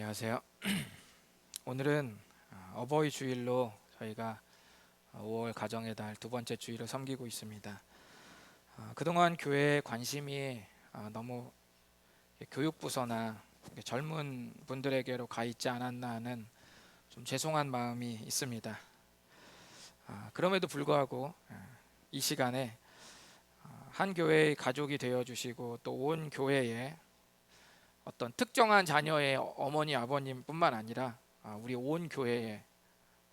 안녕하세요. 오늘은 어버이 주일로 저희가 5월 가정의 달 두 번째 주일을 섬기고 있습니다. 그동안 교회에 관심이 너무 교육부서나 젊은 분들에게로 가 있지 않았나 하는 좀 죄송한 마음이 있습니다. 그럼에도 불구하고 이 시간에 한 교회의 가족이 되어 주시고 또 온 교회에 어떤 특정한 자녀의 어머니 아버님뿐만 아니라 우리 온 교회에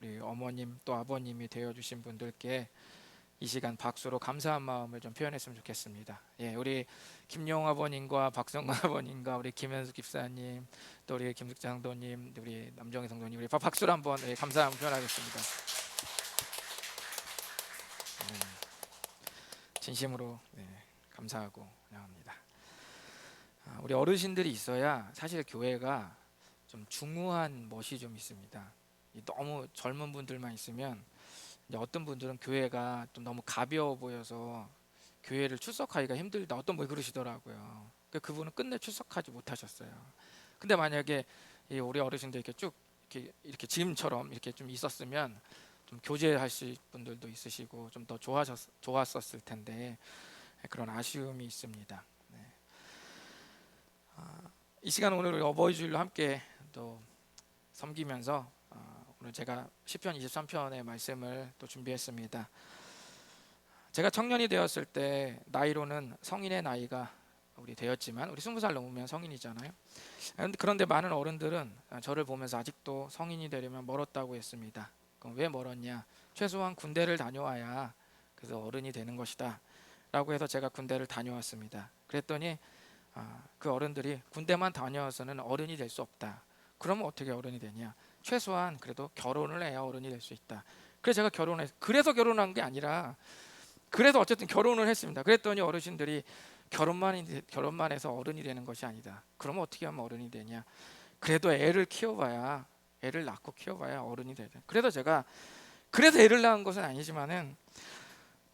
우리 어머님 또 아버님이 되어주신 분들께 이 시간 박수로 감사한 마음을 좀 표현했으면 좋겠습니다. 예, 우리 김용 아버님과 박성관 아버님과 우리 김현숙 집사님 또 우리 김숙자 성도님 우리 남정희 성도님 우리 박수로 한번 감사함 표현하겠습니다. 진심으로 감사하고 환영합니다. 우리 어르신들이 있어야 사실 교회가 좀 중후한 멋이 좀 있습니다. 너무 젊은 분들만 있으면 이제 어떤 분들은 교회가 좀 너무 가벼워 보여서 교회를 출석하기가 힘들다 어떤 분이 그러시더라고요. 그러니까 그분은 끝내 출석하지 못하셨어요. 근데 만약에 이 우리 어르신들 이렇게 쭉 이렇게 지금처럼 이렇게 좀 있었으면 좀 교제하실 분들도 있으시고 좀 더 좋았었을 텐데 그런 아쉬움이 있습니다. 이 시간 오늘 우리 어버이 주일로 함께 또 섬기면서 오늘 제가 시편 23편의 말씀을 또 준비했습니다. 제가 청년이 되었을 때 나이로는 성인의 나이가 우리 되었지만 우리 20살 넘으면 성인이잖아요. 그런데 많은 어른들은 저를 보면서 아직도 성인이 되려면 멀었다고 했습니다. 그럼 왜 멀었냐? 최소한 군대를 다녀와야 그래서 어른이 되는 것이다 라고 해서 제가 군대를 다녀왔습니다. 그랬더니 그 어른들이 군대만 다녀와서는 어른이 될 수 없다. 그러면 어떻게 어른이 되냐? 최소한 그래도 결혼을 해야 어른이 될 수 있다. 그래서 제가 그래서 결혼한 게 아니라 그래서 어쨌든 결혼을 했습니다. 그랬더니 어르신들이 결혼만 해서 어른이 되는 것이 아니다. 그러면 어떻게 하면 어른이 되냐? 그래도 애를 낳고 키워봐야 어른이 되다. 그래서 애를 낳은 것은 아니지만은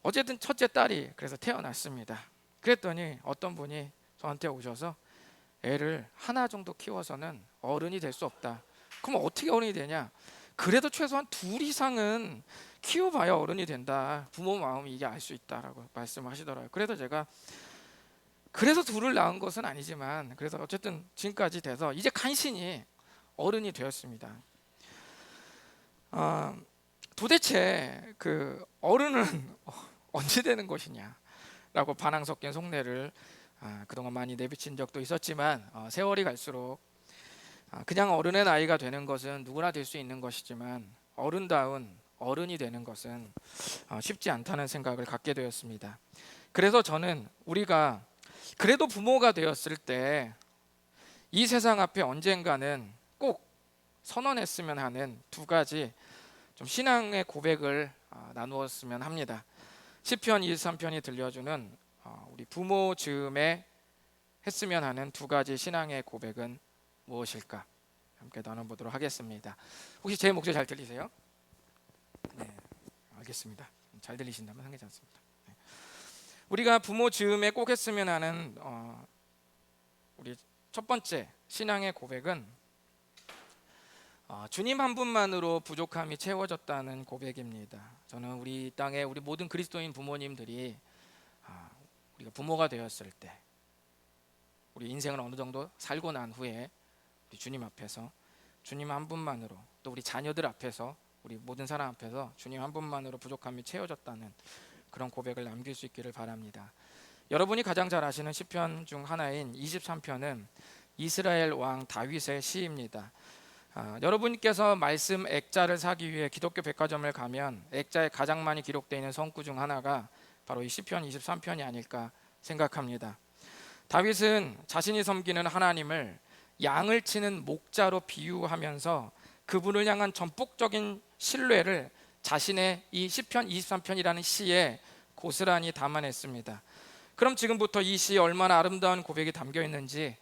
어쨌든 첫째 딸이 그래서 태어났습니다. 그랬더니 어떤 분이 저한테 오셔서 애를 하나 정도 키워서는 어른이 될 수 없다. 그럼 어떻게 어른이 되냐? 그래도 최소한 둘 이상은 키워봐야 어른이 된다. 부모 마음이 이게 알 수 있다라고 말씀하시더라고요. 그래서 둘을 낳은 것은 아니지만 그래서 어쨌든 지금까지 돼서 이제 간신히 어른이 되었습니다. 도대체 그 어른은 언제 되는 것이냐라고 반항 섞인 속내를 그동안 많이 내비친 적도 있었지만 세월이 갈수록 그냥 어른의 나이가 되는 것은 누구나 될 수 있는 것이지만 어른다운 어른이 되는 것은 쉽지 않다는 생각을 갖게 되었습니다. 그래서 저는 우리가 그래도 부모가 되었을 때 이 세상 앞에 언젠가는 꼭 선언했으면 하는 두 가지 좀 신앙의 고백을 나누었으면 합니다. 시편 23편이 들려주는 우리 부모 즈음에 했으면 하는 두 가지 신앙의 고백은 무엇일까? 함께 나눠보도록 하겠습니다. 혹시 제 목소리 잘 들리세요? 네, 알겠습니다. 잘 들리신다면 상관치 않습니다. 우리가 부모 즈음에 꼭 했으면 하는 우리 첫 번째 신앙의 고백은 주님 한 분만으로 부족함이 채워졌다는 고백입니다. 저는 우리 땅에 우리 모든 그리스도인 부모님들이 우리가 부모가 되었을 때 우리 인생을 어느 정도 살고 난 후에 우리 주님 앞에서 주님 한 분만으로 또 우리 자녀들 앞에서 우리 모든 사람 앞에서 주님 한 분만으로 부족함이 채워졌다는 그런 고백을 남길 수 있기를 바랍니다. 여러분이 가장 잘 아시는 시편 중 하나인 23편은 이스라엘 왕 다윗의 시입니다. 여러분께서 말씀 액자를 사기 위해 기독교 백화점을 가면 액자에 가장 많이 기록되어 있는 성구 중 하나가 바로 이 시편 23편이 아닐까 생각합니다. 다윗은 자신이 섬기는 하나님을 양을 치는 목자로 비유하면서 그분을 향한 전폭적인 신뢰를 자신의 이 시편 23편이라는 시에 고스란히 담아냈습니다. 그럼 지금부터 이 시에 얼마나 아름다운 고백이 담겨 있는지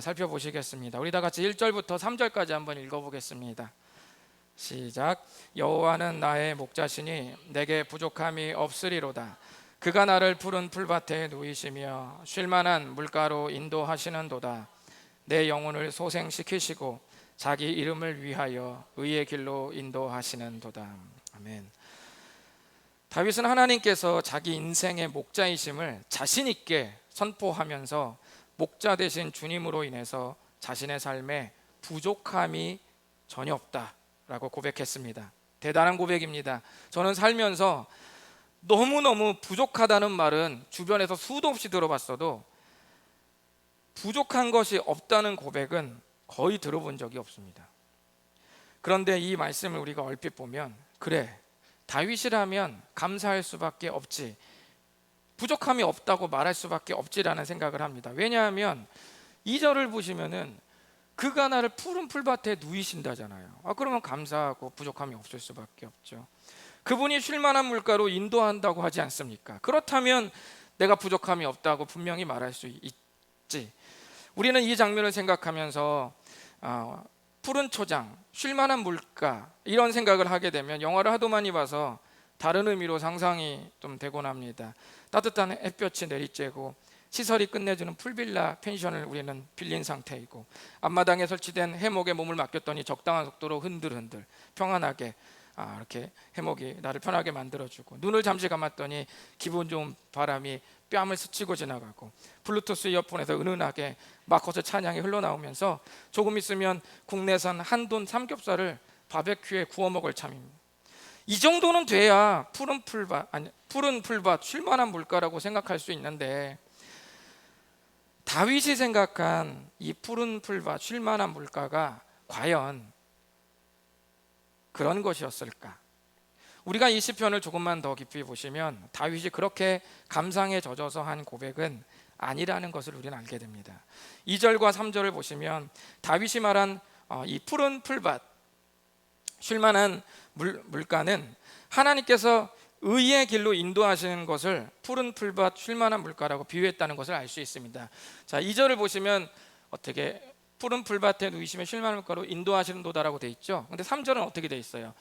살펴보시겠습니다. 우리 다 같이 1절부터 3절까지 한번 읽어보겠습니다. 시작. 여호와는 나의 목자시니 내게 부족함이 없으리로다. 그가 나를 푸른 풀밭에 누이시며 쉴만한 물가로 인도하시는도다. 내 영혼을 소생시키시고 자기 이름을 위하여 의의 길로 인도하시는도다. 아멘. 다윗은 하나님께서 자기 인생의 목자이심을 자신 있게 선포하면서 목자 되신 주님으로 인해서 자신의 삶에 부족함이 전혀 없다라고 고백했습니다. 대단한 고백입니다. 저는 살면서 너무너무 부족하다는 말은 주변에서 수도 없이 들어봤어도 부족한 것이 없다는 고백은 거의 들어본 적이 없습니다. 그런데 이 말씀을 우리가 얼핏 보면, 그래, 다윗이라면 감사할 수밖에 없지, 부족함이 없다고 말할 수밖에 없지라는 생각을 합니다. 왜냐하면 2절을 보시면은 그가 나를 푸른 풀밭에 누이신다잖아요. 그러면 감사하고 부족함이 없을 수밖에 없죠. 그분이 쉴만한 물가로 인도한다고 하지 않습니까? 그렇다면 내가 부족함이 없다고 분명히 말할 수 있지. 우리는 이 장면을 생각하면서 푸른 초장, 쉴만한 물가, 이런 생각을 하게 되면 영화를 하도 많이 봐서 다른 의미로 상상이 좀 되곤 합니다. 따뜻한 햇볕이 내리쬐고 시설이 끝내주는 풀빌라 펜션을 우리는 빌린 상태이고, 앞마당에 설치된 해목에 몸을 맡겼더니 적당한 속도로 흔들흔들 평안하게 이렇게 해목이 나를 편하게 만들어주고, 눈을 잠시 감았더니 기분 좋은 바람이 뺨을 스치고 지나가고, 블루투스 이어폰에서 은은하게 마커스 찬양이 흘러나오면서 조금 있으면 국내산 한돈 삼겹살을 바베큐에 구워 먹을 참입니다. 이 정도는 돼야 푸른 풀밭 쉴만한 물가라고 생각할 수 있는데, 다윗이 생각한 이 푸른 풀밭 쉴만한 물가가 과연 그런 것이었을까? 우리가 이 시편을 조금만 더 깊이 보시면 다윗이 그렇게 감상에 젖어서 한 고백은 아니라는 것을 우리는 알게 됩니다. 2절과 3절을 보시면 다윗이 말한 이 푸른 풀밭 쉴만한 물가는 하나님께서 의의 길로 인도하시는 것을 푸른 풀밭 쉴만한 물가라고 비유했다는 것을 알 수 있습니다. 자, 2절을 보시면 어떻게 푸른 풀밭에 누이시면 쉴만한 물가로 인도하시는 도다라고 돼 있죠. 근데 3절은 어떻게 돼 있어요?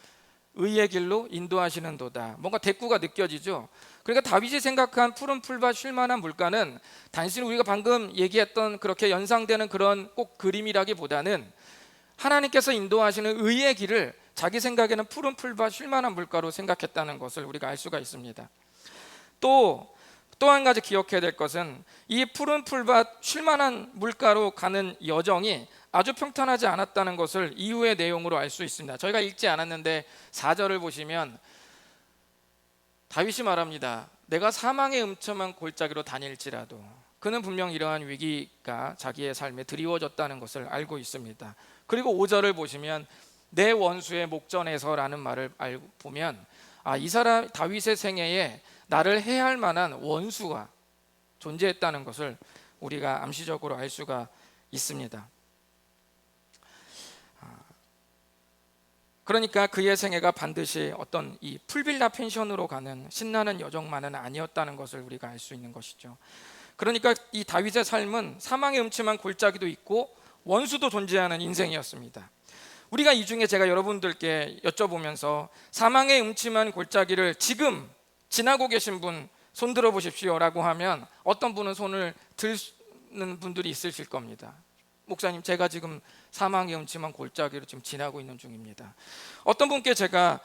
의의 길로 인도하시는 도다. 뭔가 대꾸가 느껴지죠. 그러니까 다윗이 생각한 푸른 풀밭 쉴만한 물가는 단순히 우리가 방금 얘기했던 그렇게 연상되는 그런 꼭 그림이라기보다는 하나님께서 인도하시는 의의 길을 자기 생각에는 푸른 풀밭 쉴만한 물가로 생각했다는 것을 우리가 알 수가 있습니다. 또 한 가지 기억해야 될 것은 이 푸른 풀밭 쉴만한 물가로 가는 여정이 아주 평탄하지 않았다는 것을 이후의 내용으로 알 수 있습니다. 저희가 읽지 않았는데 4절을 보시면 다윗이 말합니다. 내가 사망의 음침한 골짜기로 다닐지라도, 그는 분명 이러한 위기가 자기의 삶에 드리워졌다는 것을 알고 있습니다. 그리고 5절을 보시면 내 원수의 목전에서라는 말을 보면 이 사람 다윗의 생애에 나를 해할 만한 원수가 존재했다는 것을 우리가 암시적으로 알 수가 있습니다. 그러니까 그의 생애가 반드시 어떤 이 풀빌라 펜션으로 가는 신나는 여정만은 아니었다는 것을 우리가 알 수 있는 것이죠. 그러니까 이 다윗의 삶은 사망의 음침한 골짜기도 있고 원수도 존재하는 인생이었습니다. 우리가 이 중에 제가 여러분들께 여쭤보면서 사망의 음침한 골짜기를 지금 지나고 계신 분 손 들어 보십시오 라고 하면 어떤 분은 손을 드는 분들이 있으실 겁니다. 목사님, 제가 지금 사망의 음침한 골짜기를 지금 지나고 있는 중입니다. 어떤 분께 제가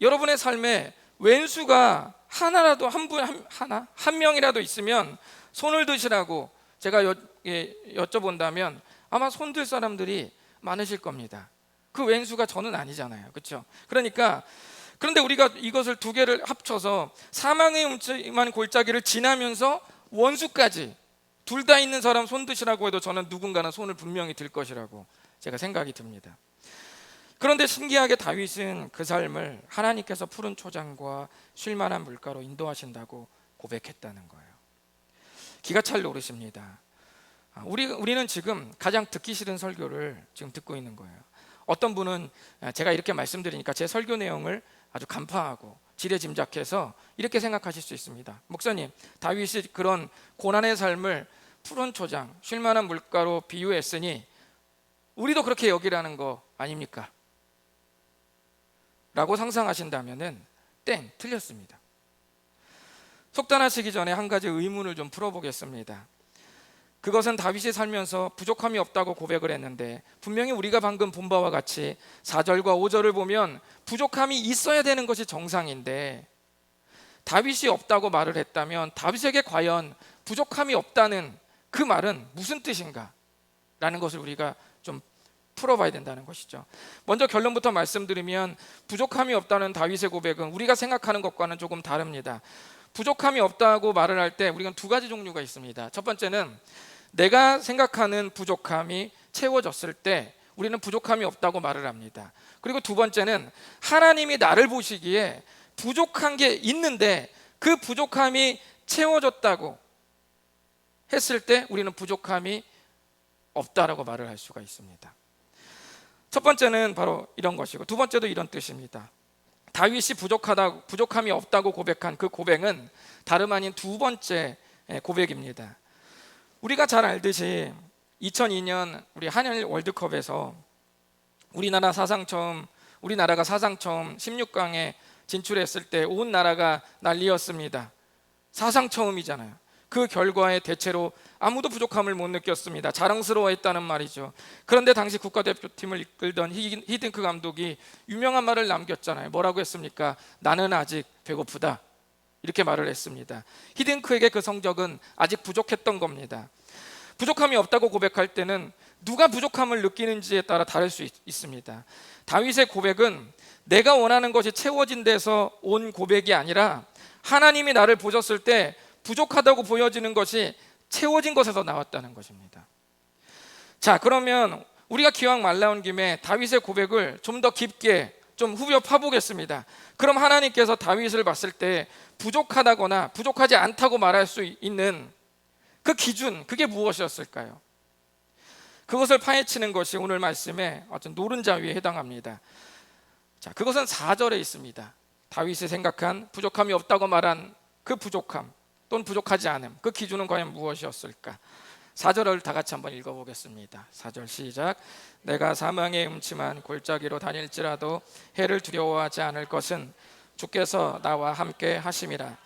여러분의 삶에 왼수가 하나라도 한 명이라도 있으면 손을 드시라고 제가 여쭤본다면 아마 손들 사람들이 많으실 겁니다. 그 왼수가 저는 아니잖아요, 그렇죠? 그런데 우리가 이것을 두 개를 합쳐서 사망의 음침한 골짜기를 지나면서 원수까지 둘 다 있는 사람 손 드시라고 해도 저는 누군가는 손을 분명히 들 것이라고 제가 생각이 듭니다. 그런데 신기하게 다윗은 그 삶을 하나님께서 푸른 초장과 쉴만한 물가로 인도하신다고 고백했다는 거예요. 기가 찰 노릇입니다. 우리는 지금 가장 듣기 싫은 설교를 지금 듣고 있는 거예요. 어떤 분은 제가 이렇게 말씀드리니까 제 설교 내용을 아주 간파하고 지레짐작해서 이렇게 생각하실 수 있습니다. 목사님, 다윗이 그런 고난의 삶을 푸른 초장, 쉴만한 물가로 비유했으니 우리도 그렇게 여기라는 거 아닙니까? 라고 상상하신다면은 틀렸습니다. 속단하시기 전에 한 가지 의문을 좀 풀어보겠습니다. 그것은 다윗이 살면서 부족함이 없다고 고백을 했는데, 분명히 우리가 방금 본 바와 같이 4절과 5절을 보면 부족함이 있어야 되는 것이 정상인데, 다윗이 없다고 말을 했다면 다윗에게 과연 부족함이 없다는 그 말은 무슨 뜻인가? 라는 것을 우리가 좀 풀어봐야 된다는 것이죠. 먼저 결론부터 말씀드리면, 부족함이 없다는 다윗의 고백은 우리가 생각하는 것과는 조금 다릅니다. 부족함이 없다고 말을 할 때 우리가 두 가지 종류가 있습니다. 첫 번째는 내가 생각하는 부족함이 채워졌을 때 우리는 부족함이 없다고 말을 합니다. 그리고 두 번째는 하나님이 나를 보시기에 부족한 게 있는데 그 부족함이 채워졌다고 했을 때 우리는 부족함이 없다라고 말을 할 수가 있습니다. 첫 번째는 바로 이런 것이고, 두 번째도 이런 뜻입니다. 다윗이 부족함이 없다고 고백한 그 고백은 다름 아닌 두 번째 고백입니다. 우리가 잘 알듯이 2002년 우리 한일 월드컵에서 우리나라가 사상 처음 16강에 진출했을 때 온 나라가 난리였습니다. 사상 처음이잖아요. 그 결과에 대체로 아무도 부족함을 못 느꼈습니다. 자랑스러워했다는 말이죠. 그런데 당시 국가대표팀을 이끌던 히딩크 감독이 유명한 말을 남겼잖아요. 뭐라고 했습니까? 나는 아직 배고프다, 이렇게 말을 했습니다. 히딩크에게 그 성적은 아직 부족했던 겁니다. 부족함이 없다고 고백할 때는 누가 부족함을 느끼는지에 따라 다를 수 있습니다. 다윗의 고백은 내가 원하는 것이 채워진 데서 온 고백이 아니라 하나님이 나를 보셨을 때 부족하다고 보여지는 것이 채워진 것에서 나왔다는 것입니다. 자, 그러면 우리가 기왕 말 나온 김에 다윗의 고백을 좀 더 깊게 좀 후벼 파보겠습니다. 그럼 하나님께서 다윗을 봤을 때 부족하다거나 부족하지 않다고 말할 수 있는 그 기준, 그게 무엇이었을까요? 그것을 파헤치는 것이 오늘 말씀의 어떤 노른자 위에 해당합니다. 자, 그것은 4절에 있습니다. 다윗이 생각한 부족함이 없다고 말한 그 부족함 또는 부족하지 않음, 그 기준은 과연 무엇이었을까? 4절을 다 같이 한번 읽어보겠습니다. 4절 시작. 내가 사망의 음침한 골짜기로 다닐지라도 해를 두려워하지 않을 것은 주께서 나와 함께 하심이라.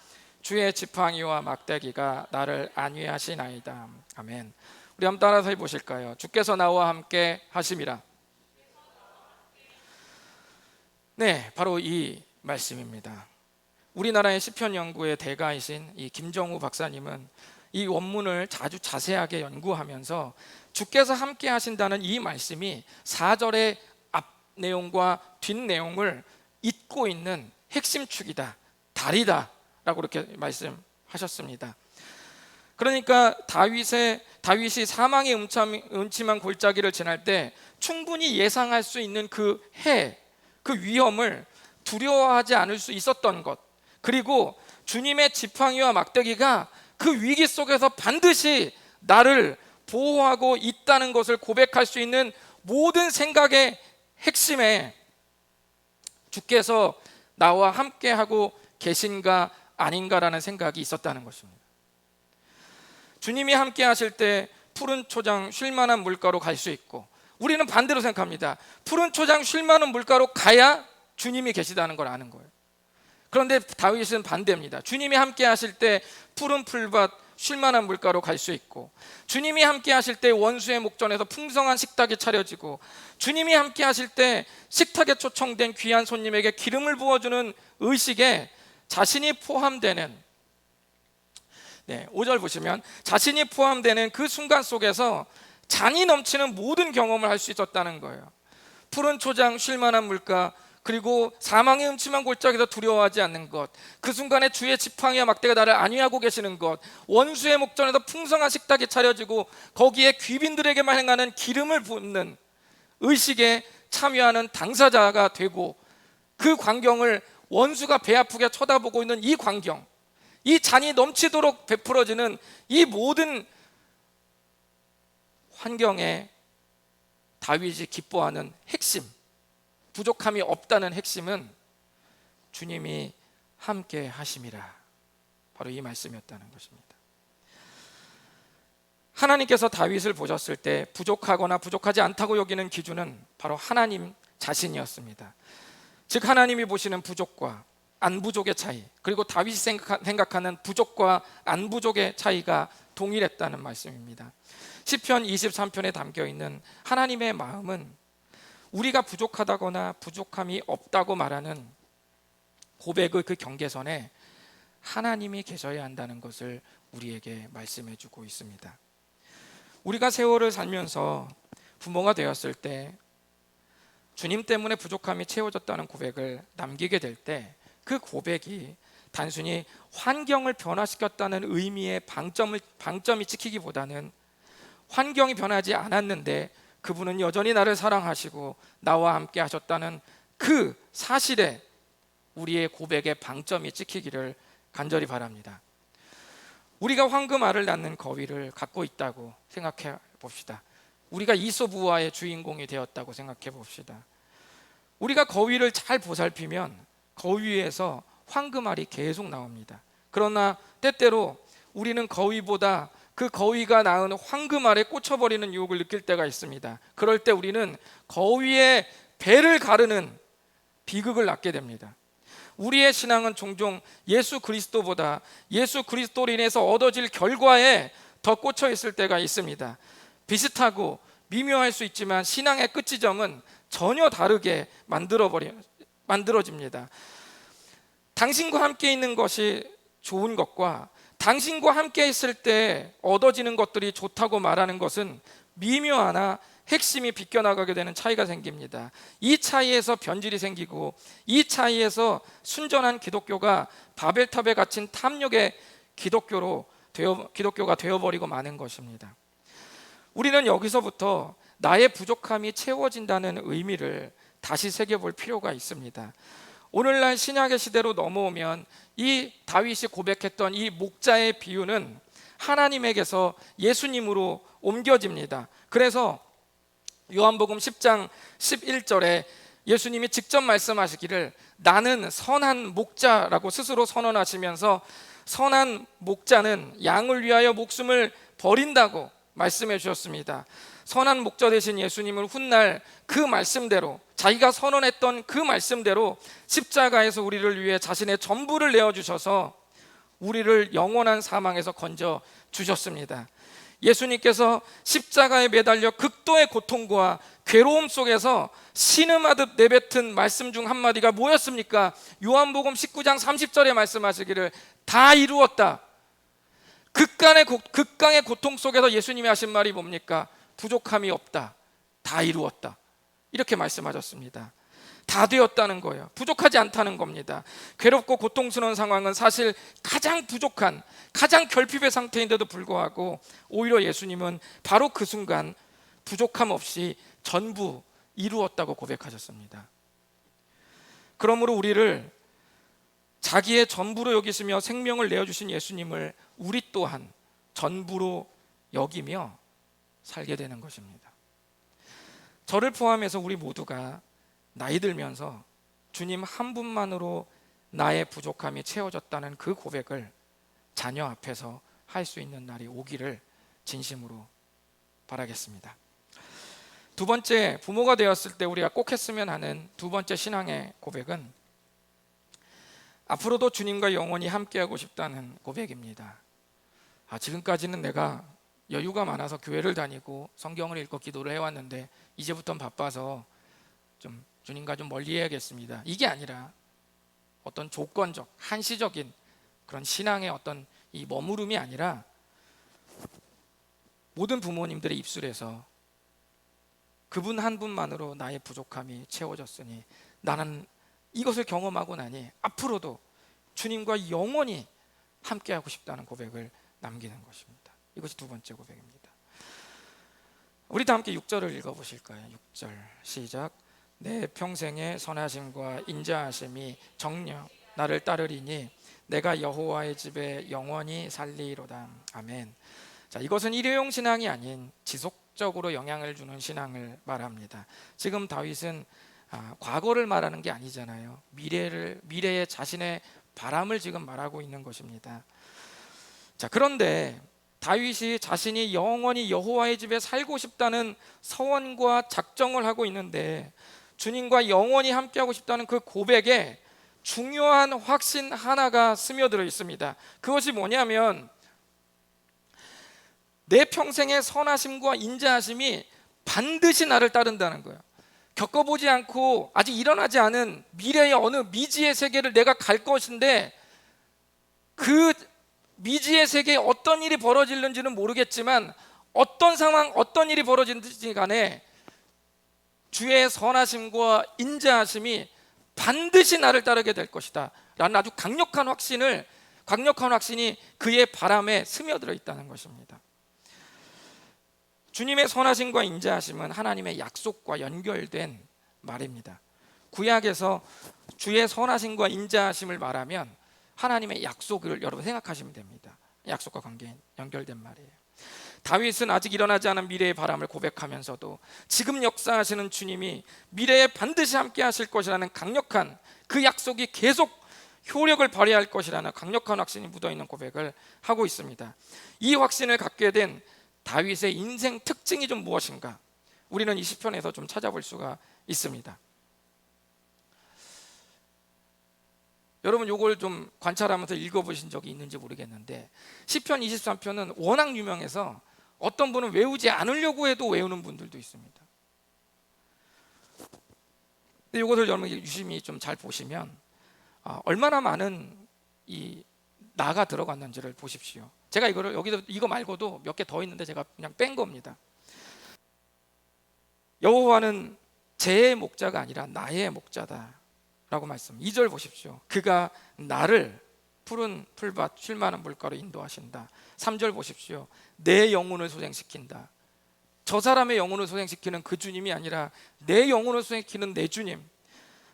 주의 지팡이와 막대기가 나를 안위하시나이다. 아멘. 우리 한번 따라서 해보실까요? 주께서 나와 함께 하심이라. 네, 바로 이 말씀입니다. 우리나라의 시편 연구의 대가이신 이 김정우 박사님은 이 원문을 아주 자세하게 연구하면서 주께서 함께 하신다는 이 말씀이 4절의 앞 내용과 뒷 내용을 잇고 있는 핵심 축이다, 다리다 라고 이렇게 말씀하셨습니다. 그러니까 다윗이 사망의 음침한 골짜기를 지날 때 충분히 예상할 수 있는 그 위험을 두려워하지 않을 수 있었던 것, 그리고 주님의 지팡이와 막대기가 그 위기 속에서 반드시 나를 보호하고 있다는 것을 고백할 수 있는 모든 생각의 핵심에 주께서 나와 함께하고 계신가 아닌가라는 생각이 있었다는 것입니다. 주님이 함께 하실 때 푸른 초장 쉴 만한 물가로 갈 수 있고, 우리는 반대로 생각합니다. 푸른 초장 쉴 만한 물가로 가야 주님이 계시다는 걸 아는 거예요. 그런데 다윗은 반대입니다. 주님이 함께 하실 때 푸른 풀밭 쉴 만한 물가로 갈 수 있고, 주님이 함께 하실 때 원수의 목전에서 풍성한 식탁이 차려지고, 주님이 함께 하실 때 식탁에 초청된 귀한 손님에게 기름을 부어주는 의식에 자신이 포함되는, 5절 보시면 자신이 포함되는 그 순간 속에서 잔이 넘치는 모든 경험을 할 수 있었다는 거예요. 푸른 초장 쉴 만한 물가, 그리고 사망의 음침한 골짜기에서 두려워하지 않는 것, 그 순간에 주의 지팡이와 막대가 나를 안위하고 계시는 것, 원수의 목전에서 풍성한 식탁이 차려지고 거기에 귀빈들에게만 행하는 기름을 붓는 의식에 참여하는 당사자가 되고, 그 광경을 원수가 배 아프게 쳐다보고 있는 이 광경, 이 잔이 넘치도록 베풀어지는 이 모든 환경에 다윗이 기뻐하는 핵심, 부족함이 없다는 핵심은 주님이 함께 하심이라, 바로 이 말씀이었다는 것입니다. 하나님께서 다윗을 보셨을 때 부족하거나 부족하지 않다고 여기는 기준은 바로 하나님 자신이었습니다. 즉 하나님이 보시는 부족과 안 부족의 차이, 그리고 다윗이 생각하는 부족과 안 부족의 차이가 동일했다는 말씀입니다. 시편 23편에 담겨 있는 하나님의 마음은 우리가 부족하다거나 부족함이 없다고 말하는 고백의 그 경계선에 하나님이 계셔야 한다는 것을 우리에게 말씀해 주고 있습니다. 우리가 세월을 살면서 부모가 되었을 때 주님 때문에 부족함이 채워졌다는 고백을 남기게 될 때 그 고백이 단순히 환경을 변화시켰다는 의미의 방점이 찍히기보다는 환경이 변하지 않았는데 그분은 여전히 나를 사랑하시고 나와 함께 하셨다는 그 사실에 우리의 고백의 방점이 찍히기를 간절히 바랍니다. 우리가 황금알을 낳는 거위를 갖고 있다고 생각해 봅시다. 우리가 이솝우화의 주인공이 되었다고 생각해 봅시다. 우리가 거위를 잘 보살피면 거위에서 황금알이 계속 나옵니다. 그러나 때때로 우리는 거위보다 그 거위가 낳은 황금알에 꽂혀버리는 유혹을 느낄 때가 있습니다. 그럴 때 우리는 거위의 배를 가르는 비극을 낳게 됩니다. 우리의 신앙은 종종 예수 그리스도보다 예수 그리스도로 인해서 얻어질 결과에 더 꽂혀 있을 때가 있습니다. 비슷하고 미묘할 수 있지만 신앙의 끝지점은 전혀 다르게 만들어집니다. 당신과 함께 있는 것이 좋은 것과 당신과 함께 있을 때 얻어지는 것들이 좋다고 말하는 것은 미묘하나 핵심이 비껴나가게 되는 차이가 생깁니다. 이 차이에서 변질이 생기고 이 차이에서 순전한 기독교가 바벨탑에 갇힌 탐욕의 기독교가 되어버리고 마는 것입니다. 우리는 여기서부터 나의 부족함이 채워진다는 의미를 다시 새겨볼 필요가 있습니다. 오늘날 신약의 시대로 넘어오면 이 다윗이 고백했던 이 목자의 비유는 하나님에게서 예수님으로 옮겨집니다. 그래서 요한복음 10장 11절에 예수님이 직접 말씀하시기를 나는 선한 목자라고 스스로 선언하시면서 선한 목자는 양을 위하여 목숨을 버린다고 말씀해 주셨습니다. 선한 목자 되신 예수님을 훗날 그 말씀대로 자기가 선언했던 그 말씀대로 십자가에서 우리를 위해 자신의 전부를 내어주셔서 우리를 영원한 사망에서 건져 주셨습니다. 예수님께서 십자가에 매달려 극도의 고통과 괴로움 속에서 신음하듯 내뱉은 말씀 중 한마디가 뭐였습니까? 요한복음 19장 30절에 말씀하시기를 다 이루었다. 극강의 고통 속에서 예수님이 하신 말이 뭡니까? 부족함이 없다. 다 이루었다. 이렇게 말씀하셨습니다. 다 되었다는 거예요. 부족하지 않다는 겁니다. 괴롭고 고통스러운 상황은 사실 가장 부족한, 가장 결핍의 상태인데도 불구하고 오히려 예수님은 바로 그 순간 부족함 없이 전부 이루었다고 고백하셨습니다. 그러므로 우리를 자기의 전부로 여기시며 생명을 내어주신 예수님을 우리 또한 전부로 여기며 살게 되는 것입니다. 저를 포함해서 우리 모두가 나이 들면서 주님 한 분만으로 나의 부족함이 채워졌다는 그 고백을 자녀 앞에서 할 수 있는 날이 오기를 진심으로 바라겠습니다. 두 번째, 부모가 되었을 때 우리가 꼭 했으면 하는 두 번째 신앙의 고백은 앞으로도 주님과 영원히 함께하고 싶다는 고백입니다. 지금까지는 내가 여유가 많아서 교회를 다니고 성경을 읽고 기도를 해왔는데 이제부터는 바빠서 좀 주님과 좀 멀리 해야겠습니다. 이게 아니라 어떤 조건적, 한시적인 그런 신앙의 어떤 이 머무름이 아니라 모든 부모님들의 입술에서 그분 한 분만으로 나의 부족함이 채워졌으니 나는 이것을 경험하고 나니 앞으로도 주님과 영원히 함께하고 싶다는 고백을 남기는 것입니다. 이것이 두 번째 고백입니다. 우리 다 함께 6절을 읽어보실까요? 6절 시작. 내 평생의 선하심과 인자하심이 정녕 나를 따르리니 내가 여호와의 집에 영원히 살리로다. 아멘. 자, 이것은 일회용 신앙이 아닌 지속적으로 영향을 주는 신앙을 말합니다. 지금 다윗은 과거를 말하는 게 아니잖아요. 미래의 자신의 바람을 지금 말하고 있는 것입니다. 자, 그런데 다윗이 자신이 영원히 여호와의 집에 살고 싶다는 서원과 작정을 하고 있는데 주님과 영원히 함께하고 싶다는 그 고백에 중요한 확신 하나가 스며들어 있습니다. 그것이 뭐냐면 내 평생의 선하심과 인자하심이 반드시 나를 따른다는 거예요. 겪어보지 않고 아직 일어나지 않은 미래의 어느 미지의 세계를 내가 갈 것인데, 그 미지의 세계에 어떤 일이 벌어질는지는 모르겠지만 어떤 상황, 어떤 일이 벌어지든지 간에 주의 선하심과 인자하심이 반드시 나를 따르게 될 것이다 라는 아주 강력한 확신이 그의 바람에 스며들어 있다는 것입니다. 주님의 선하심과 인자하심은 하나님의 약속과 연결된 말입니다. 구약에서 주의 선하심과 인자하심을 말하면 하나님의 약속을 여러분 생각하시면 됩니다. 약속과 관계 연결된 말이에요. 다윗은 아직 일어나지 않은 미래의 바람을 고백하면서도 지금 역사하시는 주님이 미래에 반드시 함께 하실 것이라는 강력한 그 약속이 계속 효력을 발휘할 것이라는 강력한 확신이 묻어있는 고백을 하고 있습니다. 이 확신을 갖게 된 다윗의 인생 특징이 좀 무엇인가, 우리는 이 시편에서 좀 찾아볼 수가 있습니다. 여러분 이걸 좀 관찰하면서 읽어보신 적이 있는지 모르겠는데, 시편 23편은 워낙 유명해서 어떤 분은 외우지 않으려고 해도 외우는 분들도 있습니다. 근데 이것을 여러분 유심히 좀 잘 보시면 얼마나 많은 이 나가 들어갔는지를 보십시오. 제가 이거를 여기서 이거 말고도 몇 개 더 있는데 제가 그냥 뺀 겁니다. 여호와는 제 목자가 아니라 나의 목자다 라고 말씀. 2절 보십시오. 그가 나를 푸른 풀밭 쉴만한 물가로 인도하신다. 3절 보십시오. 내 영혼을 소생시킨다. 저 사람의 영혼을 소생시키는 그 주님이 아니라 내 영혼을 소생시키는 내 주님.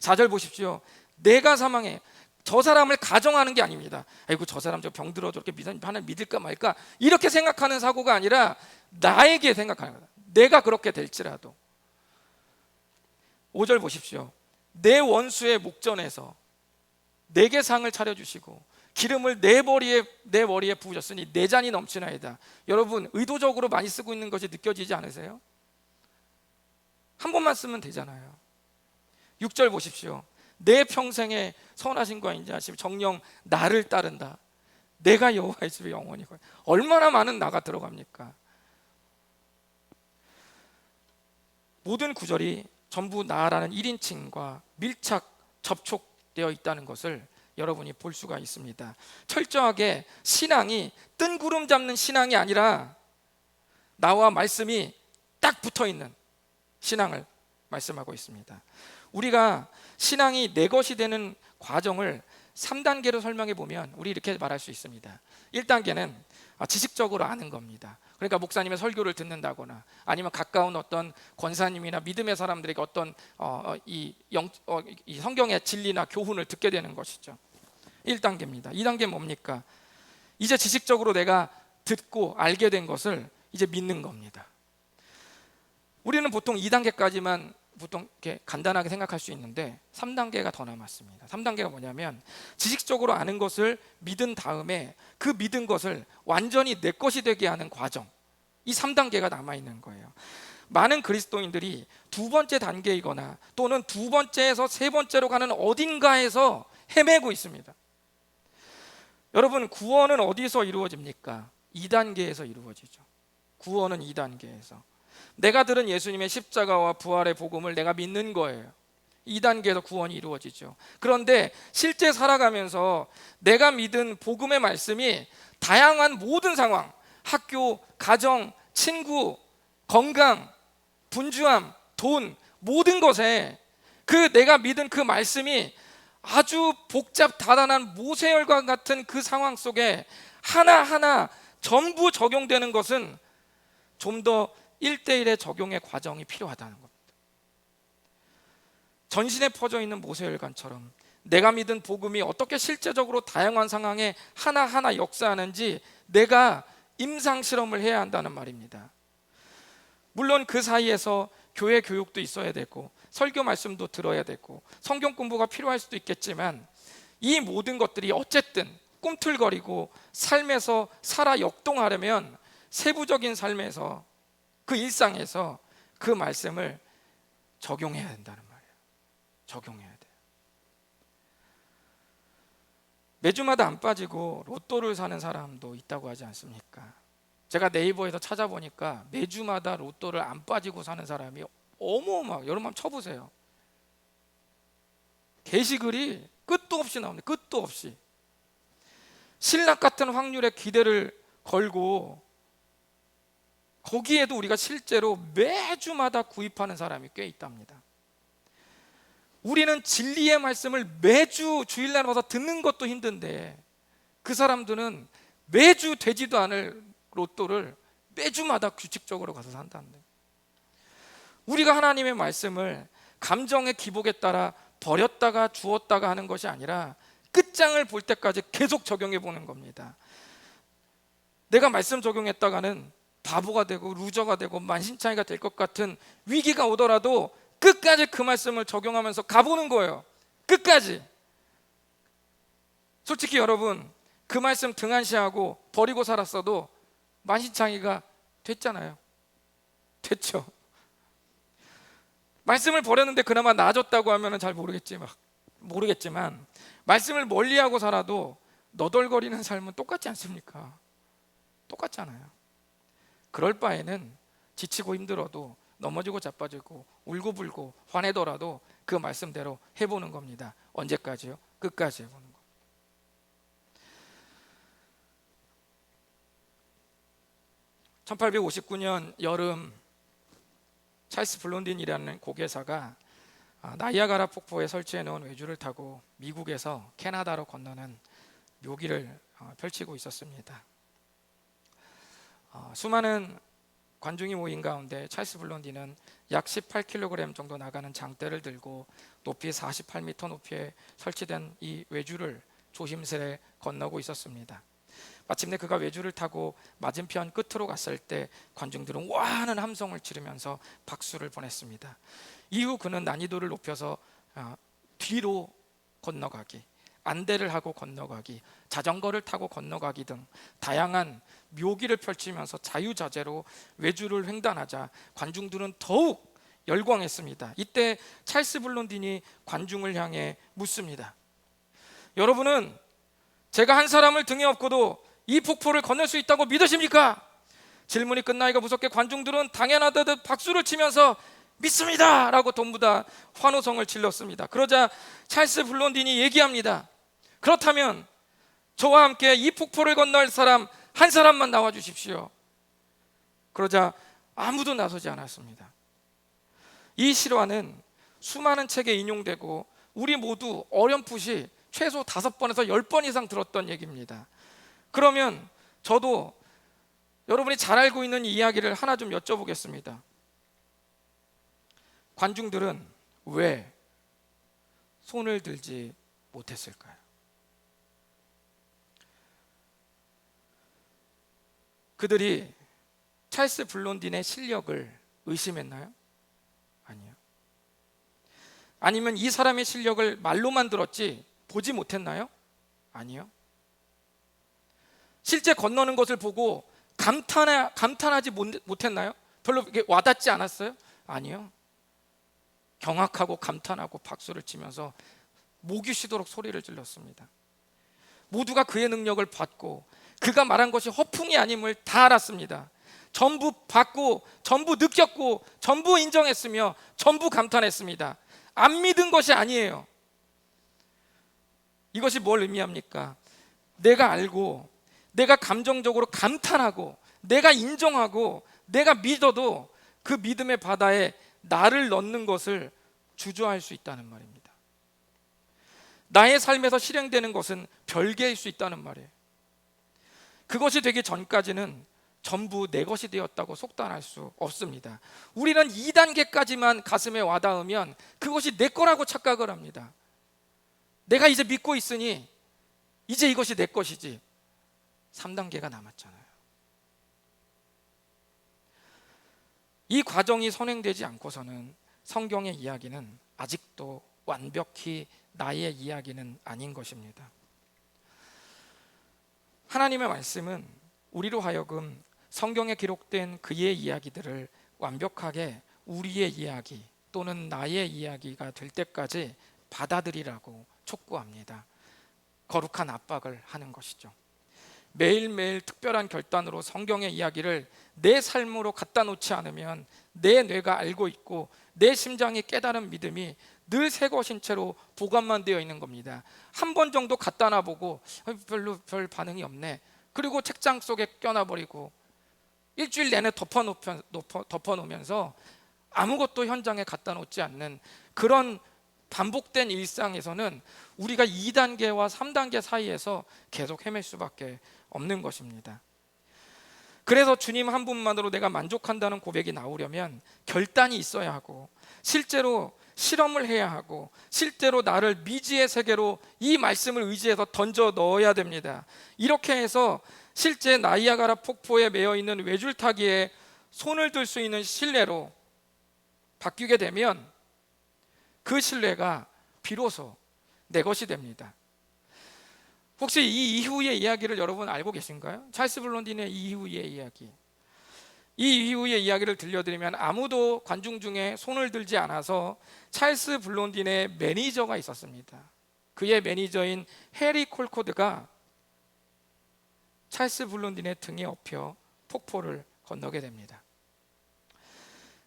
4절 보십시오. 내가 사망해. 저 사람을 가정하는 게 아닙니다. 아이고 저 사람 저 병들어 저렇게 하나님 믿을까 말까 이렇게 생각하는 사고가 아니라 나에게 생각하는 거다. 내가 그렇게 될지라도. 5절 보십시오. 내 원수의 목전에서 내게 상을 차려주시고 기름을 내 머리에 부으셨으니 내 잔이 넘치나이다. 여러분 의도적으로 많이 쓰고 있는 것이 느껴지지 않으세요? 한 번만 쓰면 되잖아요. 6절 보십시오. 내 평생의 선하심과 인자하심 정녕 나를 따른다. 내가 여호와의 집에 영원히 거야. 얼마나 많은 나가 들어갑니까? 모든 구절이 전부 나라는 1인칭과 밀착 접촉되어 있다는 것을 여러분이 볼 수가 있습니다. 철저하게 신앙이 뜬구름 잡는 신앙이 아니라 나와 말씀이 딱 붙어있는 신앙을 말씀하고 있습니다. 우리가 신앙이 내 것이 되는 과정을 3단계로 설명해 보면 우리 이렇게 말할 수 있습니다. 1단계는 지식적으로 아는 겁니다. 그러니까 목사님의 설교를 듣는다거나 아니면 가까운 어떤 권사님이나 믿음의 사람들에게 어떤 이 성경의 진리나 교훈을 듣게 되는 것이죠. 1단계입니다. 2단계는 뭡니까? 이제 지식적으로 내가 듣고 알게 된 것을 이제 믿는 겁니다. 우리는 보통 2단계까지만 보통 이렇게 간단하게 생각할 수 있는데 3단계가 더 남았습니다. 3단계가 뭐냐면 지식적으로 아는 것을 믿은 다음에 그 믿은 것을 완전히 내 것이 되게 하는 과정, 이 3단계가 남아있는 거예요. 많은 그리스도인들이 두 번째 단계이거나 또는 두 번째에서 세 번째로 가는 어딘가에서 헤매고 있습니다. 여러분 구원은 어디서 이루어집니까? 2단계에서 이루어지죠. 구원은 2단계에서 내가 들은 예수님의 십자가와 부활의 복음을 내가 믿는 거예요. 2단계에서 구원이 이루어지죠. 그런데 실제 살아가면서 내가 믿은 복음의 말씀이 다양한 모든 상황, 학교, 가정, 친구, 건강, 분주함, 돈, 모든 것에 그 내가 믿은 그 말씀이 아주 복잡 다단한 모세혈관 같은 그 상황 속에 하나하나 전부 적용되는 것은 좀 더 1대1의 적용의 과정이 필요하다는 겁니다. 전신에 퍼져 있는 모세혈관처럼 내가 믿은 복음이 어떻게 실제적으로 다양한 상황에 하나하나 역사하는지 내가 임상실험을 해야 한다는 말입니다. 물론 그 사이에서 교회 교육도 있어야 되고 설교 말씀도 들어야 되고 성경 공부가 필요할 수도 있겠지만 이 모든 것들이 어쨌든 꿈틀거리고 삶에서 살아 역동하려면 세부적인 삶에서 그 일상에서 그 말씀을 적용해야 된다는 말이에요. 적용해야 돼요. 매주마다 안 빠지고 로또를 사는 사람도 있다고 하지 않습니까? 제가 네이버에서 찾아보니까 매주마다 로또를 안 빠지고 사는 사람이 어마어마. 여러분 한번 쳐보세요. 게시글이 끝도 없이 나옵니다. 끝도 없이. 신락 같은 확률에 기대를 걸고 거기에도 우리가 실제로 매주마다 구입하는 사람이 꽤 있답니다. 우리는 진리의 말씀을 매주 주일날 와서 듣는 것도 힘든데 그 사람들은 매주 되지도 않을 로또를 매주마다 규칙적으로 가서 산다는데, 우리가 하나님의 말씀을 감정의 기복에 따라 버렸다가 주었다가 하는 것이 아니라 끝장을 볼 때까지 계속 적용해 보는 겁니다. 내가 말씀 적용했다가는 바보가 되고 루저가 되고 만신창이가 될 것 같은 위기가 오더라도 끝까지 그 말씀을 적용하면서 가보는 거예요. 끝까지. 솔직히 여러분, 그 말씀 등한시하고 버리고 살았어도 만신창이가 됐잖아요. 됐죠. 말씀을 버렸는데 그나마 나아졌다고 하면 잘 모르겠지만 말씀을 멀리하고 살아도 너덜거리는 삶은 똑같지 않습니까? 똑같잖아요. 그럴 바에는 지치고 힘들어도 넘어지고 자빠지고 울고불고 화내더라도 그 말씀대로 해보는 겁니다. 언제까지요? 끝까지 해보는 거. (1859년) 여름, 찰스 블론딘이라는 고개사가 나이아가라 폭포에 설치해 놓은 외주를 타고 미국에서 캐나다로 건너는 묘기를 펼치고 있었습니다. 수많은 관중이 모인 가운데 찰스 블론딘은 약 18kg 정도 나가는 장대를 들고 높이 48m 높이에 설치된 이 외주를 조심스레 건너고 있었습니다. 마침내 그가 외주를 타고 맞은편 끝으로 갔을 때 관중들은 와 하는 함성을 지르면서 박수를 보냈습니다. 이후 그는 난이도를 높여서 뒤로 건너가기, 안대를 하고 건너가기, 자전거를 타고 건너가기 등 다양한 묘기를 펼치면서 자유자재로 외주를 횡단하자 관중들은 더욱 열광했습니다. 이때 찰스 블론딘이 관중을 향해 묻습니다. 여러분은 제가 한 사람을 등에 업고도 이 폭포를 건널 수 있다고 믿으십니까? 질문이 끝나니까 무섭게 관중들은 당연하다듯 박수를 치면서 믿습니다! 라고 전부 다 환호성을 질렀습니다. 그러자 찰스 블론딘이 얘기합니다. 그렇다면 저와 함께 이 폭포를 건널 사람 한 사람만 나와 주십시오. 그러자 아무도 나서지 않았습니다. 이 실화는 수많은 책에 인용되고 우리 모두 어렴풋이 최소 5번에서 10번 이상 들었던 얘기입니다. 그러면 저도 여러분이 잘 알고 있는 이야기를 하나 좀 여쭤보겠습니다. 관중들은 왜 손을 들지 못했을까요? 그들이 찰스 블론딘의 실력을 의심했나요? 아니요. 아니면 이 사람의 실력을 말로만 들었지 보지 못했나요? 아니요. 실제 건너는 것을 보고 감탄하지 못했나요? 별로 와닿지 않았어요? 아니요. 경악하고 감탄하고 박수를 치면서 목이 쉬도록 소리를 질렀습니다. 모두가 그의 능력을 받고 그가 말한 것이 허풍이 아님을 다 알았습니다. 전부 받고 전부 느꼈고 전부 인정했으며 전부 감탄했습니다. 안 믿은 것이 아니에요. 이것이 뭘 의미합니까? 내가 알고 내가 감정적으로 감탄하고 내가 인정하고 내가 믿어도 그 믿음의 바다에 나를 넣는 것을 주저할 수 있다는 말입니다. 나의 삶에서 실행되는 것은 별개일 수 있다는 말이에요. 그것이 되기 전까지는 전부 내 것이 되었다고 속단할 수 없습니다. 우리는 2단계까지만 가슴에 와닿으면 그것이 내 거라고 착각을 합니다. 내가 이제 믿고 있으니 이제 이것이 내 것이지. 3단계가 남았잖아요. 이 과정이 선행되지 않고서는 성경의 이야기는 아직도 완벽히 나의 이야기는 아닌 것입니다. 하나님의 말씀은 우리로 하여금 성경에 기록된 그의 이야기들을 완벽하게 우리의 이야기 또는 나의 이야기가 될 때까지 받아들이라고 촉구합니다. 거룩한 압박을 하는 것이죠. 매일매일 특별한 결단으로 성경의 이야기를 내 삶으로 갖다 놓지 않으면 내 뇌가 알고 있고 내 심장이 깨달은 믿음이 늘 새 것인 채로 보관만 되어 있는 겁니다. 한 번 정도 갖다 놔보고 별로 별 반응이 없네, 그리고 책장 속에 껴놔버리고 일주일 내내 덮어놓으면서 아무것도 현장에 갖다 놓지 않는 그런 반복된 일상에서는 우리가 2단계와 3단계 사이에서 계속 헤맬 수밖에 없는 것입니다. 그래서 주님 한 분만으로 내가 만족한다는 고백이 나오려면 결단이 있어야 하고, 실제로 실험을 해야 하고, 실제로 나를 미지의 세계로 이 말씀을 의지해서 던져 넣어야 됩니다. 이렇게 해서 실제 나이아가라 폭포에 매여 있는 외줄타기에 손을 들 수 있는 신뢰로 바뀌게 되면 그 신뢰가 비로소 내 것이 됩니다. 혹시 이 이후의 이야기를 여러분 알고 계신가요? 찰스 블론딘의 이 이후의 이야기. 이 이후의 이야기를 들려드리면 아무도 관중 중에 손을 들지 않아서 찰스 블론딘의 매니저가 있었습니다. 그의 매니저인 해리 콜코드가 찰스 블론딘의 등에 업혀 폭포를 건너게 됩니다.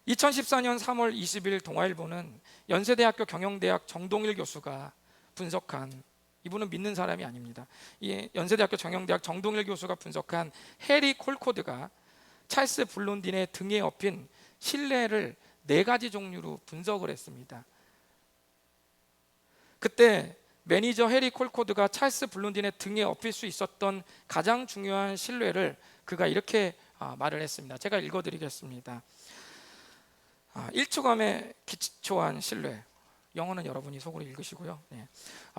2014년 3월 20일 동아일보는 연세대학교 경영대학 정동일 교수가 분석한, 이분은 믿는 사람이 아닙니다, 이 연세대학교 경영대학 정동일 교수가 분석한 해리 콜코드가 찰스 블론딘의 등에 업힌 신뢰를 4가지 종류로 분석을 했습니다. 그때 매니저 해리 콜코드가 찰스 블론딘의 등에 업힐 수 있었던 가장 중요한 신뢰를 그가 이렇게 말을 했습니다. 제가 읽어드리겠습니다. 1초감에 기초한 신뢰, 영어는 여러분이 속으로 읽으시고요.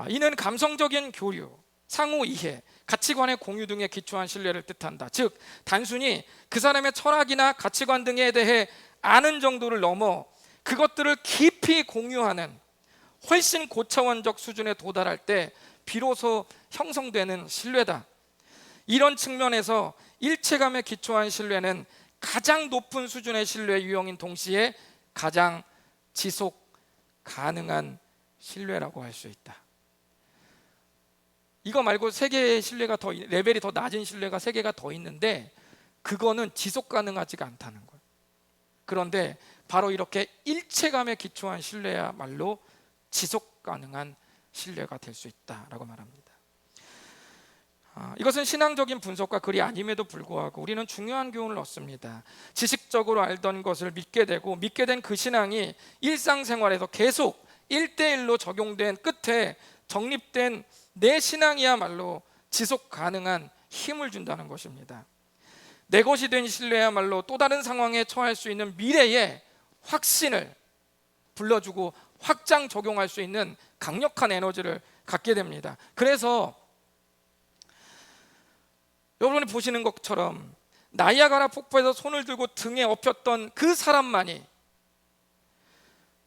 이는 감성적인 교류, 상호 이해, 가치관의 공유 등에 기초한 신뢰를 뜻한다. 즉 단순히 그 사람의 철학이나 가치관 등에 대해 아는 정도를 넘어 그것들을 깊이 공유하는 훨씬 고차원적 수준에 도달할 때 비로소 형성되는 신뢰다. 이런 측면에서 일체감에 기초한 신뢰는 가장 높은 수준의 신뢰 유형인 동시에 가장 지속 가능한 신뢰라고 할 수 있다. 이거 말고 세계의 신뢰가 더 레벨이 더 낮은 신뢰가 3개가 더 있는데 그거는 지속 가능하지가 않다는 거예요. 그런데 바로 이렇게 일체감에 기초한 신뢰야말로 지속 가능한 신뢰가 될 수 있다라고 말합니다. 이것은 신앙적인 분석과 글이 아님에도 불구하고 우리는 중요한 교훈을 얻습니다. 지식적으로 알던 것을 믿게 되고 믿게 된 그 신앙이 일상생활에서 계속 1대1로 적용된 끝에 정립된 내 신앙이야말로 지속 가능한 힘을 준다는 것입니다. 내 것이 된 신뢰야말로 또 다른 상황에 처할 수 있는 미래의 확신을 불러주고 확장 적용할 수 있는 강력한 에너지를 갖게 됩니다. 그래서 여러분이 보시는 것처럼 나이아가라 폭포에서 손을 들고 등에 업혔던 그 사람만이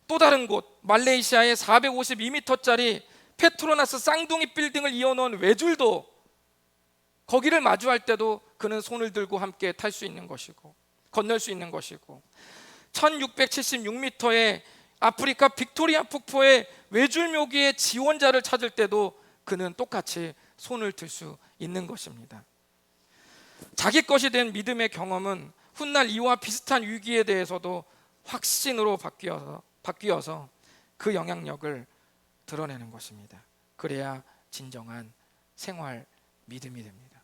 또 다른 곳 말레이시아의 452m짜리 페트로나스 쌍둥이 빌딩을 이어놓은 외줄도 거기를 마주할 때도 그는 손을 들고 함께 탈 수 있는 것이고 건널 수 있는 것이고 1676m의 아프리카 빅토리아 폭포의 외줄 묘기의 지원자를 찾을 때도 그는 똑같이 손을 들 수 있는 것입니다. 자기 것이 된 믿음의 경험은 훗날 이와 비슷한 위기에 대해서도 확신으로 바뀌어서 그 영향력을 드러내는 것입니다. 그래야 진정한 생활 믿음이 됩니다.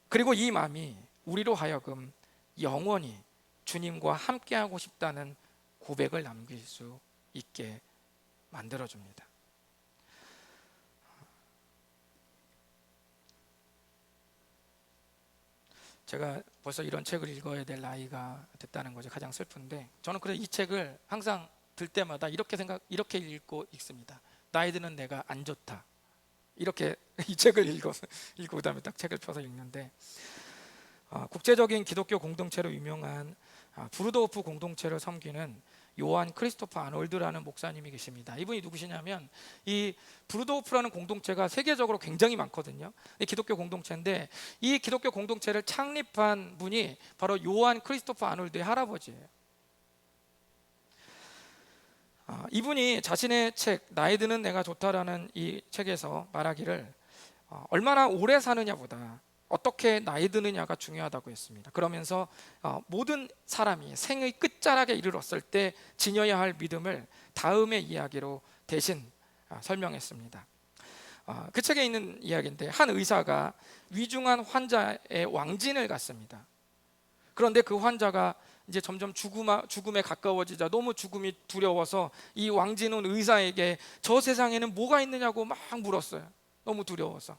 그리고 이 마음이 우리로 하여금 영원히 주님과 함께하고 싶다는 고백을 남길 수 있게 만들어줍니다. 제가 벌써 이런 책을 읽어야 될 나이가 됐다는 것이 가장 슬픈데, 저는 그래서 이 책을 항상 들 때마다 이렇게 읽고 읽습니다. 나이 드는 내가 안 좋다. 이렇게 이 책을 읽고 그다음에 딱 책을 펴서 읽는데, 국제적인 기독교 공동체로 유명한 브루도호프 공동체를 섬기는 요한 크리스토퍼 아놀드라는 목사님이 계십니다. 이분이 누구시냐면 이 브루도호프라는 공동체가 세계적으로 굉장히 많거든요. 기독교 공동체인데 이 기독교 공동체를 창립한 분이 바로 요한 크리스토퍼 아놀드의 할아버지예요. 이분이 자신의 책 나이 드는 내가 좋다라는 이 책에서 말하기를 얼마나 오래 사느냐보다 어떻게 나이 드느냐가 중요하다고 했습니다. 그러면서 모든 사람이 생의 끝자락에 이르렀을 때 지녀야 할 믿음을 다음의 이야기로 대신 설명했습니다. 그 책에 있는 이야기인데, 한 의사가 위중한 환자의 왕진을 갔습니다. 그런데 그 환자가 이제 점점 죽음에 가까워지자 너무 죽음이 두려워서 이 왕진은 의사에게 저 세상에는 뭐가 있느냐고 막 물었어요. 너무 두려워서.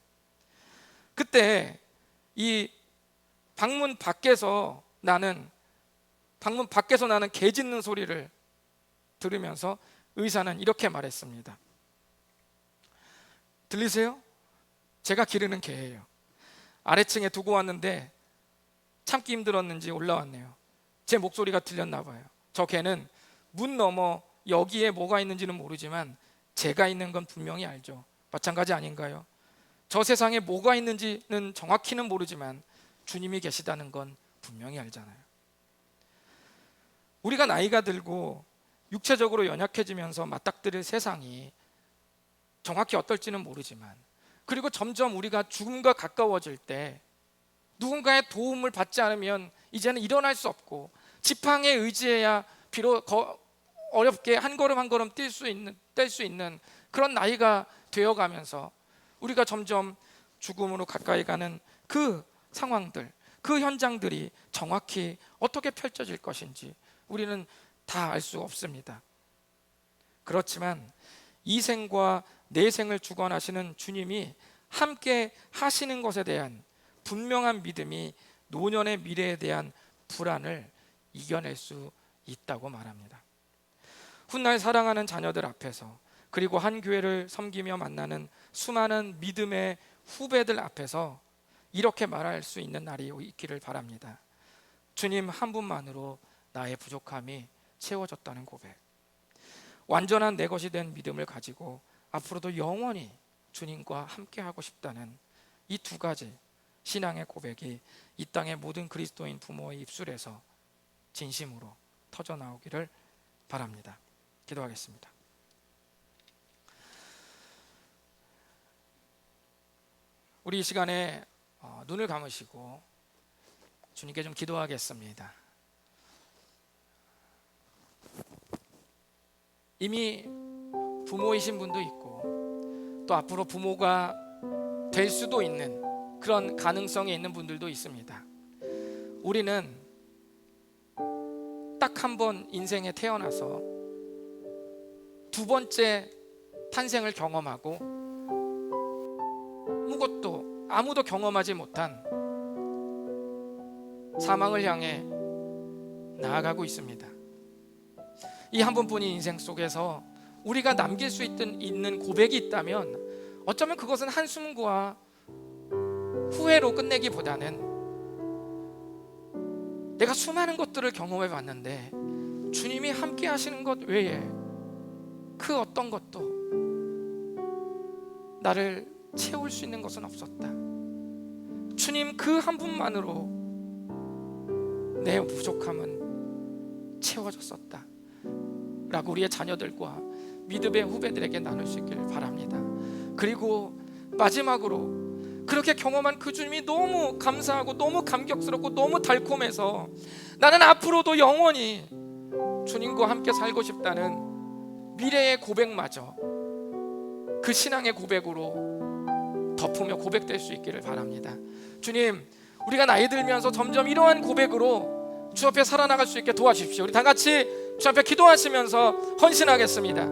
그때 이 방문 밖에서 나는 개 짖는 소리를 들으면서 의사는 이렇게 말했습니다. 들리세요? 제가 기르는 개예요. 아래층에 두고 왔는데 참기 힘들었는지 올라왔네요. 제 목소리가 들렸나 봐요. 저 개는 문 너머 여기에 뭐가 있는지는 모르지만 제가 있는 건 분명히 알죠. 마찬가지 아닌가요? 저 세상에 뭐가 있는지는 정확히는 모르지만 주님이 계시다는 건 분명히 알잖아요. 우리가 나이가 들고 육체적으로 연약해지면서 맞닥뜨릴 세상이 정확히 어떨지는 모르지만, 그리고 점점 우리가 죽음과 가까워질 때 누군가의 도움을 받지 않으면 이제는 일어날 수 없고, 지팡이에 의지해야 비록 어렵게 한 걸음 한 걸음 뗄 수 있는 그런 나이가 되어가면서 우리가 점점 죽음으로 가까이 가는 그 상황들, 그 현장들이 정확히 어떻게 펼쳐질 것인지 우리는 다 알 수 없습니다. 그렇지만 이 생과 내 생을 주관하시는 주님이 함께 하시는 것에 대한 분명한 믿음이 노년의 미래에 대한 불안을 이겨낼 수 있다고 말합니다. 훗날 사랑하는 자녀들 앞에서, 그리고 한 교회를 섬기며 만나는 수많은 믿음의 후배들 앞에서 이렇게 말할 수 있는 날이 있기를 바랍니다. 주님 한 분만으로 나의 부족함이 채워졌다는 고백. 완전한 내 것이 된 믿음을 가지고 앞으로도 영원히 주님과 함께 하고 싶다는 이 두 가지 신앙의 고백이 이 땅의 모든 그리스도인 부모의 입술에서 진심으로 터져 나오기를 바랍니다. 기도하겠습니다. 우리 이 시간에 눈을 감으시고 주님께 좀 기도하겠습니다. 이미 부모이신 분도 있고 또 앞으로 부모가 될 수도 있는 그런 가능성이 있는 분들도 있습니다. 우리는 딱 한 번 인생에 태어나서 두 번째 탄생을 경험하고 아무도 경험하지 못한 사망을 향해 나아가고 있습니다. 이 한 번뿐인 인생 속에서 우리가 남길 수 있는 고백이 있다면 어쩌면 그것은 한숨과 후회로 끝내기보다는 내가 수많은 것들을 경험해 봤는데 주님이 함께 하시는 것 외에 그 어떤 것도 나를 채울 수 있는 것은 없었다. 주님 그 한 분만으로 내 부족함은 채워졌었다 라고 우리의 자녀들과 믿음의 후배들에게 나눌 수 있기를 바랍니다. 그리고 마지막으로 그렇게 경험한 그 주님이 너무 감사하고 너무 감격스럽고 너무 달콤해서 나는 앞으로도 영원히 주님과 함께 살고 싶다는 미래의 고백마저 그 신앙의 고백으로 덮으며 고백될 수 있기를 바랍니다. 주님, 우리가 나이 들면서 점점 이러한 고백으로 주 앞에 살아나갈 수 있게 도와주십시오. 우리 다 같이 주 앞에 기도하시면서 헌신하겠습니다.